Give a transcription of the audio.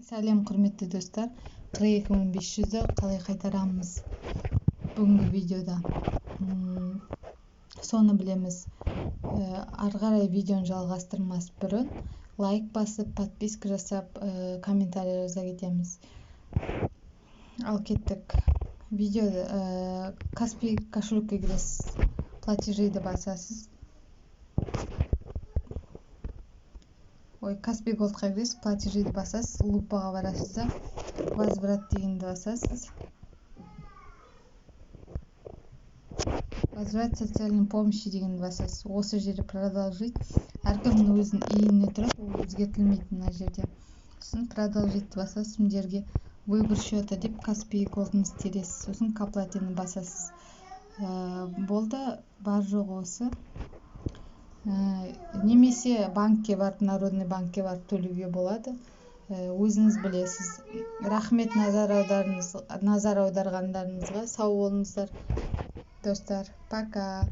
Сәлем құрметті достар, 42500-ді қалай қайтарамыз бүгінгі видеода. Соны білеміз. Ары қарай видеоны жалғастырмас бұрын лайк басып, подписка жасап, комментарий жаза кетеміз. Ал кеттік. Видеода Каспий кошелекке кіресіз, платежиді басасыз. Каспий голдқа кіресіз, платежиді басасыз, лупаға барасыз да, возврат дегенді басасыз. Возврат социальной помощи дегенді басасыз. Осы жерде продолжить. Әркімнің өзінің иініне тұрады, ол өзгертілмейді мына жерде. Сосын продолжить басасыз, мына жерге выбор счета деп Каспий голдыңызды тересіз. Сосын к оплатені басасыз. Болды, бар жоқ осы. Немесе банкке барып, Народный банкке барып төлеуге болады. Өзіңіз білесіз. Рахмет назар аударғандарыңызға. Сау болыңыздар достар. Пока.